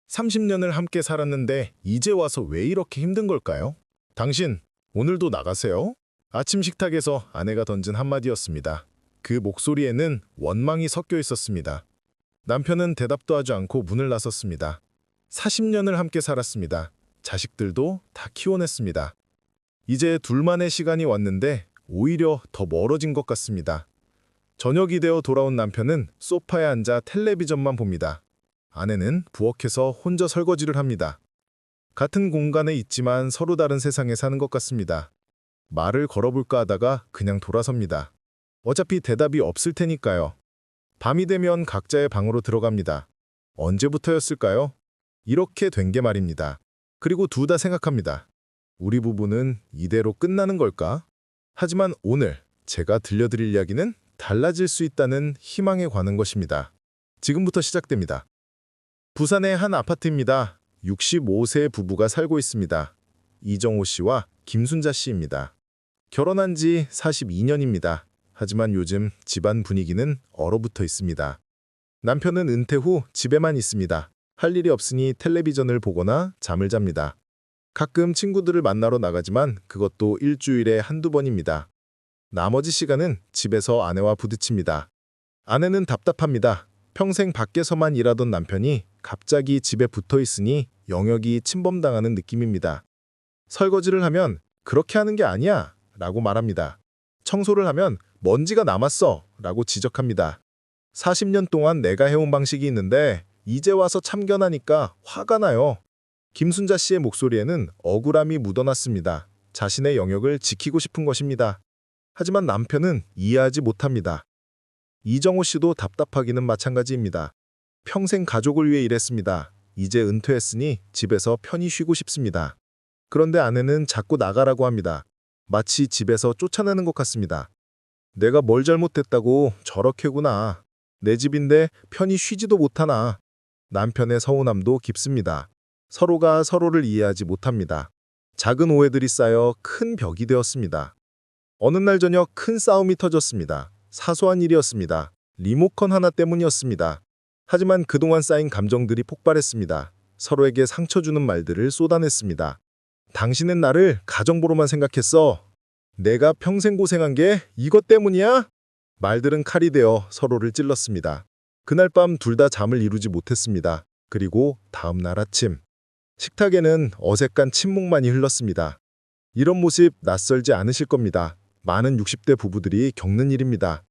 30년을 함께 살았는데 이제 와서 왜 이렇게 힘든 걸까요? 당신, 오늘도 나가세요? 아침 식탁에서 아내가 던진 한마디였습니다. 그 목소리에는 원망이 섞여 있었습니다. 남편은 대답도 하지 않고 문을 나섰습니다. 40년을 함께 살았습니다. 자식들도 다 키워냈습니다. 이제 둘만의 시간이 왔는데 오히려 더 멀어진 것 같습니다. 저녁이 되어 돌아온 남편은 소파에 앉아 텔레비전만 봅니다. 아내는 부엌에서 혼자 설거지를 합니다. 같은 공간에 있지만 서로 다른 세상에 사는 것 같습니다. 말을 걸어볼까 하다가 그냥 돌아섭니다. 어차피 대답이 없을 테니까요. 밤이 되면 각자의 방으로 들어갑니다. 언제부터였을까요? 이렇게 된 게 말입니다. 그리고 둘 다 생각합니다. 우리 부부는 이대로 끝나는 걸까? 하지만 오늘 제가 들려드릴 이야기는 달라질 수 있다는 희망에 관한 것입니다. 지금부터 시작됩니다. 부산의 한 아파트입니다. 65세 부부가 살고 있습니다. 이정호 씨와 김순자 씨입니다. 결혼한 지 42년입니다. 하지만 요즘 집안 분위기는 얼어붙어 있습니다. 남편은 은퇴 후 집에만 있습니다. 할 일이 없으니 텔레비전을 보거나 잠을 잡니다. 가끔 친구들을 만나러 나가지만 그것도 일주일에 한두 번입니다. 나머지 시간은 집에서 아내와 부딪힙니다. 아내는 답답합니다. 평생 밖에서만 일하던 남편이 갑자기 집에 붙어 있으니 영역이 침범당하는 느낌입니다. 설거지를 하면 그렇게 하는 게 아니야 라고 말합니다. 청소를 하면 먼지가 남았어 라고 지적합니다. 40년 동안 내가 해온 방식이 있는데 이제 와서 참견하니까 화가 나요. 김순자 씨의 목소리에는 억울함이 묻어났습니다. 자신의 영역을 지키고 싶은 것입니다. 하지만 남편은 이해하지 못합니다. 이정호 씨도 답답하기는 마찬가지입니다. 평생 가족을 위해 일했습니다. 이제 은퇴했으니 집에서 편히 쉬고 싶습니다. 그런데 아내는 자꾸 나가라고 합니다. 마치 집에서 쫓아내는 것 같습니다. 내가 뭘 잘못했다고 저렇게구나. 내 집인데 편히 쉬지도 못하나. 남편의 서운함도 깊습니다. 서로가 서로를 이해하지 못합니다. 작은 오해들이 쌓여 큰 벽이 되었습니다. 어느 날 저녁 큰 싸움이 터졌습니다. 사소한 일이었습니다. 리모컨 하나 때문이었습니다. 하지만 그동안 쌓인 감정들이 폭발했습니다. 서로에게 상처 주는 말들을 쏟아냈습니다. 당신은 나를 가정부로만 생각했어. 내가 평생 고생한 게 이것 때문이야? 말들은 칼이 되어 서로를 찔렀습니다. 그날 밤 둘 다 잠을 이루지 못했습니다. 그리고 다음 날 아침 식탁에는 어색한 침묵만이 흘렀습니다. 이런 모습 낯설지 않으실 겁니다. 많은 60대 부부들이 겪는 일입니다.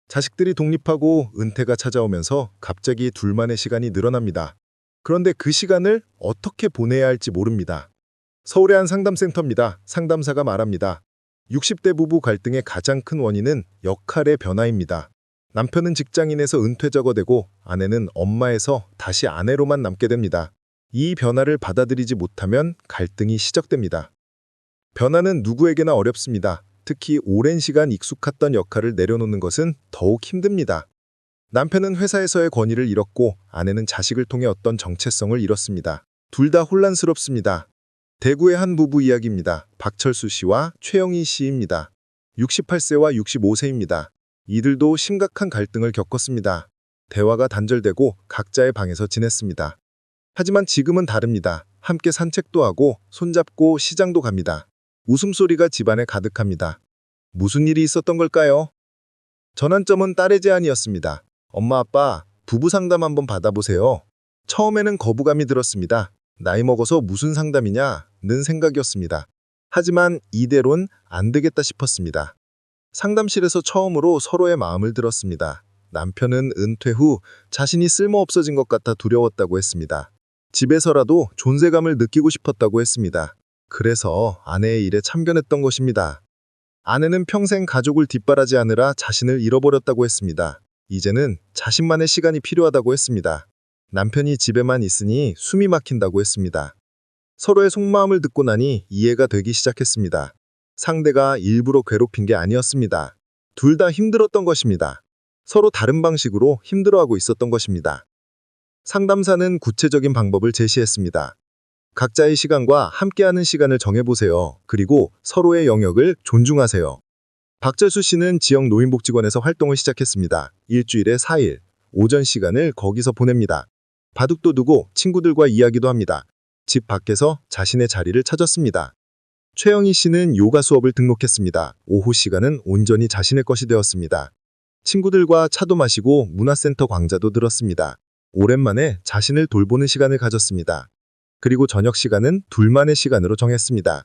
자식들이 독립하고 은퇴가 찾아오면서 갑자기 둘만의 시간이 늘어납니다. 그런데 그 시간을 어떻게 보내야 할지 모릅니다. 서울의 한 상담센터입니다. 상담사가 말합니다. 60대 부부 갈등의 가장 큰 원인은 역할의 변화입니다. 남편은 직장인에서 은퇴자가 되고 아내는 엄마에서 다시 아내로만 남게 됩니다. 이 변화를 받아들이지 못하면 갈등이 시작됩니다. 변화는 누구에게나 어렵습니다. 특히 오랜 시간 익숙했던 역할을 내려놓는 것은 더욱 힘듭니다. 남편은 회사에서의 권위를 잃었고 아내는 자식을 통해 어떤 정체성을 잃었습니다. 둘 다 혼란스럽습니다. 대구의 한 부부 이야기입니다. 박철수 씨와 최영희 씨입니다. 68세와 65세입니다. 이들도 심각한 갈등을 겪었습니다. 대화가 단절되고 각자의 방에서 지냈습니다. 하지만 지금은 다릅니다. 함께 산책도 하고 손잡고 시장도 갑니다. 웃음소리가 집안에 가득합니다. 무슨 일이 있었던 걸까요? 전환점은 딸의 제안이었습니다. 엄마, 아빠, 부부 상담 한번 받아보세요. 처음에는 거부감이 들었습니다. 나이 먹어서 무슨 상담이냐는 생각이었습니다. 하지만 이대로는 안 되겠다 싶었습니다. 상담실에서 처음으로 서로의 마음을 들었습니다. 남편은 은퇴 후 자신이 쓸모없어진 것 같아 두려웠다고 했습니다. 집에서라도 존재감을 느끼고 싶었다고 했습니다. 그래서 아내의 일에 참견했던 것입니다. 아내는 평생 가족을 뒷바라지하느라 자신을 잃어버렸다고 했습니다. 이제는 자신만의 시간이 필요하다고 했습니다. 남편이 집에만 있으니 숨이 막힌다고 했습니다. 서로의 속마음을 듣고 나니 이해가 되기 시작했습니다. 상대가 일부러 괴롭힌 게 아니었습니다. 둘 다 힘들었던 것입니다. 서로 다른 방식으로 힘들어하고 있었던 것입니다. 상담사는 구체적인 방법을 제시했습니다. 각자의 시간과 함께하는 시간을 정해보세요. 그리고 서로의 영역을 존중하세요. 박철수 씨는 지역 노인복지관에서 활동을 시작했습니다. 일주일에 4일, 오전 시간을 거기서 보냅니다. 바둑도 두고 친구들과 이야기도 합니다. 집 밖에서 자신의 자리를 찾았습니다. 최영희 씨는 요가 수업을 등록했습니다. 오후 시간은 온전히 자신의 것이 되었습니다. 친구들과 차도 마시고 문화센터 강좌도 들었습니다. 오랜만에 자신을 돌보는 시간을 가졌습니다. 그리고 저녁 시간은 둘만의 시간으로 정했습니다.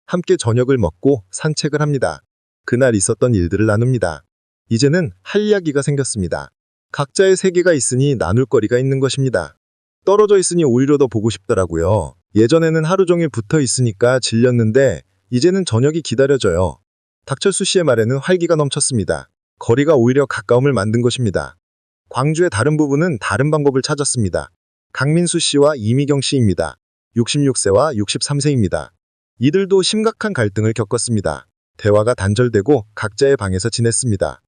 함께 저녁을 먹고 산책을 합니다. 그날 있었던 일들을 나눕니다. 이제는 할 이야기가 생겼습니다. 각자의 세계가 있으니 나눌 거리가 있는 것입니다. 떨어져 있으니 오히려 더 보고 싶더라고요. 예전에는 하루 종일 붙어 있으니까 질렸는데 이제는 저녁이 기다려져요. 박철수 씨의 말에는 활기가 넘쳤습니다. 거리가 오히려 가까움을 만든 것입니다. 광주의 다른 부부는 다른 방법을 찾았습니다. 강민수 씨와 이미경 씨입니다. 66세와 63세입니다. 이들도 심각한 갈등을 겪었습니다. 대화가 단절되고 각자의 방에서 지냈습니다.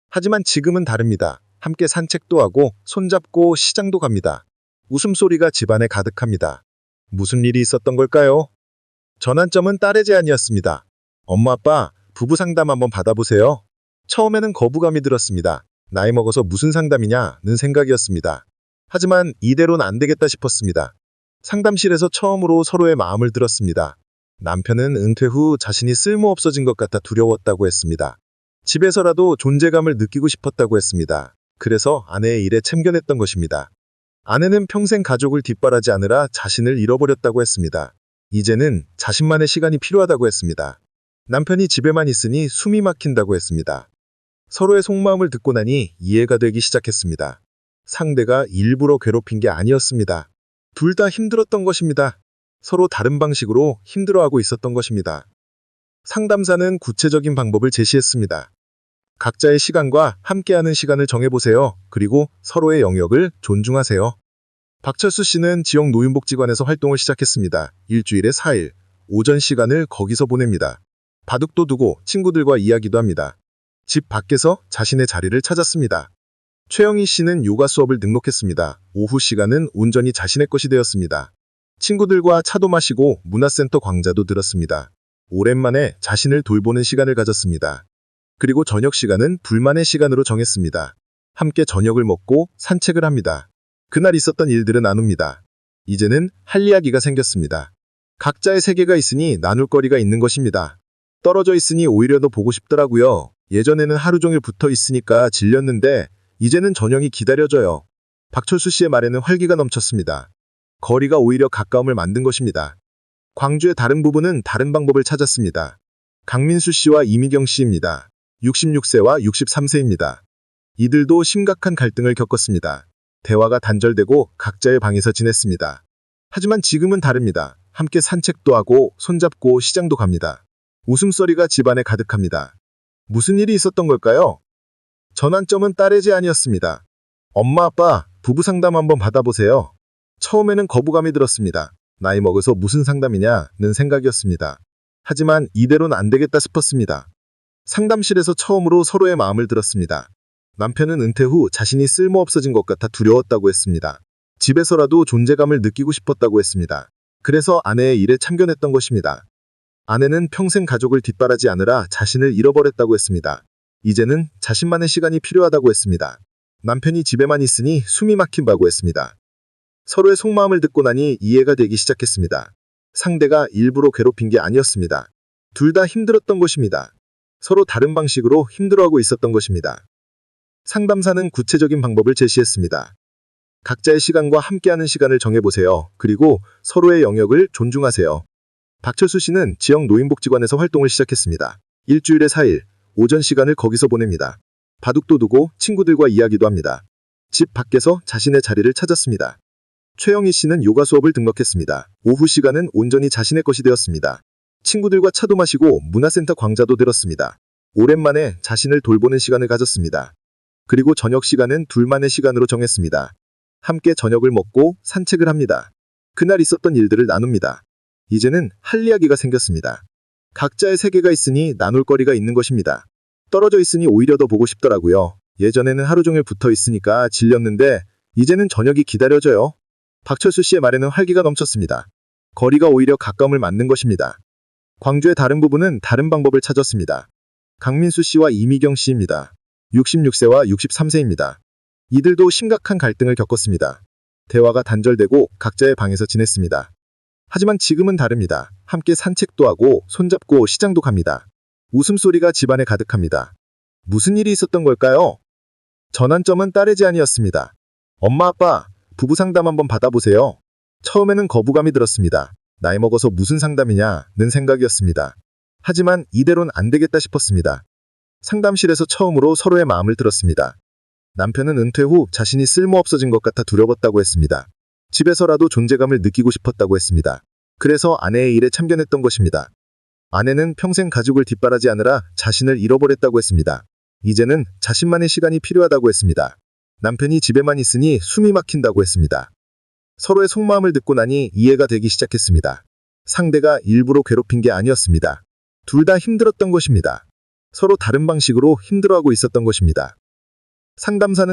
하지만 지금은 다릅니다. 함께 산책도 하고 손잡고 시장도 갑니다. 웃음소리가 집안에 가득합니다. 무슨 일이 있었던 걸까요? 전환점은 딸의 제안이었습니다. 엄마 아빠 부부 상담 한번 받아보세요. 처음에는 거부감이 들었습니다. 나이 먹어서 무슨 상담이냐는 생각이었습니다. 하지만 이대로는 안 되겠다 싶었습니다. 상담실에서 처음으로 서로의 마음을 들었습니다. 남편은 은퇴 후 자신이 쓸모없어진 것 같아 두려웠다고 했습니다. 집에서라도 존재감을 느끼고 싶었다고 했습니다. 그래서 아내의 일에 참견했던 것입니다. 아내는 평생 가족을 뒷바라지 하느라 자신을 잃어버렸다고 했습니다. 이제는 자신만의 시간이 필요하다고 했습니다. 남편이 집에만 있으니 숨이 막힌다고 했습니다. 서로의 속마음을 듣고 나니 이해가 되기 시작했습니다. 상대가 일부러 괴롭힌 게 아니었습니다. 둘 다 힘들었던 것입니다. 서로 다른 방식으로 힘들어하고 있었던 것입니다. 상담사는 구체적인 방법을 제시했습니다. 각자의 시간과 함께하는 시간을 정해보세요. 그리고 서로의 영역을 존중하세요. 박철수 씨는 지역 노인복지관에서 활동을 시작했습니다. 일주일에 4일, 오전 시간을 거기서 보냅니다. 바둑도 두고 친구들과 이야기도 합니다. 집 밖에서 자신의 자리를 찾았습니다. 최영희 씨는 요가 수업을 등록했습니다. 오후 시간은 온전히 자신의 것이 되었습니다. 친구들과 차도 마시고 문화센터 강좌도 들었습니다. 오랜만에 자신을 돌보는 시간을 가졌습니다. 그리고 저녁 시간은 둘만의 시간으로 정했습니다. 함께 저녁을 먹고 산책을 합니다. 그날 있었던 일들을 나눕니다. 이제는 할 이야기가 생겼습니다. 각자의 세계가 있으니 나눌 거리가 있는 것입니다. 떨어져 있으니 오히려 더 보고 싶더라고요. 예전에는 하루 종일 붙어 있으니까 질렸는데 이제는 저녁이 기다려져요. 박철수 씨의 말에는 활기가 넘쳤습니다. 거리가 오히려 가까움을 만든 것입니다. 광주의 다른 부부는 다른 방법을 찾았습니다. 강민수 씨와 이미경 씨입니다. 66세와 63세입니다. 이들도 심각한 갈등을 겪었습니다. 대화가 단절되고 각자의 방에서 지냈습니다. 하지만 지금은 다릅니다. 함께 산책도 하고 손잡고 시장도 갑니다. 웃음소리가 집안에 가득합니다. 무슨 일이 있었던 걸까요? 전환점은 딸의 제안이었습니다. 엄마 아빠 부부 상담 한번 받아보세요. 처음에는 거부감이 들었습니다. 나이 먹어서 무슨 상담이냐는 생각이었습니다. 하지만 이대로는 안 되겠다 싶었습니다. 상담실에서 처음으로 서로의 마음을 들었습니다. 남편은 은퇴 후 자신이 쓸모없어진 것 같아 두려웠다고 했습니다. 집에서라도 존재감을 느끼고 싶었다고 했습니다. 그래서 아내의 일에 참견했던 것입니다. 아내는 평생 가족을 뒷바라지 하느라 자신을 잃어버렸다고 했습니다. 이제는 자신만의 시간이 필요하다고 했습니다. 남편이 집에만 있으니 숨이 막힌다고 했습니다. 서로의 속마음을 듣고 나니 이해가 되기 시작했습니다. 상대가 일부러 괴롭힌 게 아니었습니다. 둘 다 힘들었던 것입니다. 서로 다른 방식으로 힘들어하고 있었던 것입니다. 상담사는 구체적인 방법을 제시했습니다. 각자의 시간과 함께하는 시간을 정해보세요. 그리고 서로의 영역을 존중하세요. 박철수 씨는 지역 노인복지관에서 활동을 시작했습니다. 일주일에 4일, 오전 시간을 거기서 보냅니다. 바둑도 두고 친구들과 이야기도 합니다. 집 밖에서 자신의 자리를 찾았습니다. 최영희 씨는 요가 수업을 등록했습니다. 오후 시간은 온전히 자신의 것이 되었습니다. 친구들과 차도 마시고 문화센터 강좌도 들었습니다. 오랜만에 자신을 돌보는 시간을 가졌습니다. 그리고 저녁 시간은 둘만의 시간으로 정했습니다. 함께 저녁을 먹고 산책을 합니다. 그날 있었던 일들을 나눕니다. 이제는 할 이야기가 생겼습니다. 각자의 세계가 있으니 나눌 거리가 있는 것입니다. 떨어져 있으니 오히려 더 보고 싶더라고요. 예전에는 하루 종일 붙어 있으니까 질렸는데 이제는 저녁이 기다려져요. 박철수 씨의 말에는 활기가 넘쳤습니다. 거리가 오히려 가까움을 만든 것입니다. 광주의 다른 부부는 다른 방법을 찾았습니다. 강민수 씨와 이미경 씨입니다. 66세와 63세입니다. 이들도 심각한 갈등을 겪었습니다. 대화가 단절되고 각자의 방에서 지냈습니다. 하지만 지금은 다릅니다. 함께 산책도 하고 손잡고 시장도 갑니다. 웃음소리가 집안에 가득합니다. 무슨 일이 있었던 걸까요? 전환점은 딸의 제안이었습니다. 엄마, 아빠, 부부 상담 한번 받아보세요. 처음에는 거부감이 들었습니다. 나이 먹어서 무슨 상담이냐는 생각이었습니다. 하지만 이대로는 안 되겠다 싶었습니다. 상담실에서 처음으로 서로의 마음을 들었습니다. 남편은 은퇴 후 자신이 쓸모없어진 것 같아 두려웠다고 했습니다. 집에서라도 존재감을 느끼고 싶었다고 했습니다. 그래서 아내의 일에 참견했던 것입니다. 아내는 평생 가족을 뒷바라지하느라 자신을 잃어버렸다고 했습니다. 이제는 자신만의 시간이 필요하다고 했습니다. 남편이 집에만 있으니 숨이 막힌다고 했습니다. 서로의 속마음을 듣고 나니 이해가 되기 시작했습니다. 상대가 일부러 괴롭힌 게 아니었습니다. 둘 다 힘들었던 것입니다. 서로 다른 방식으로 힘들어하고 있었던 것입니다. 상담사는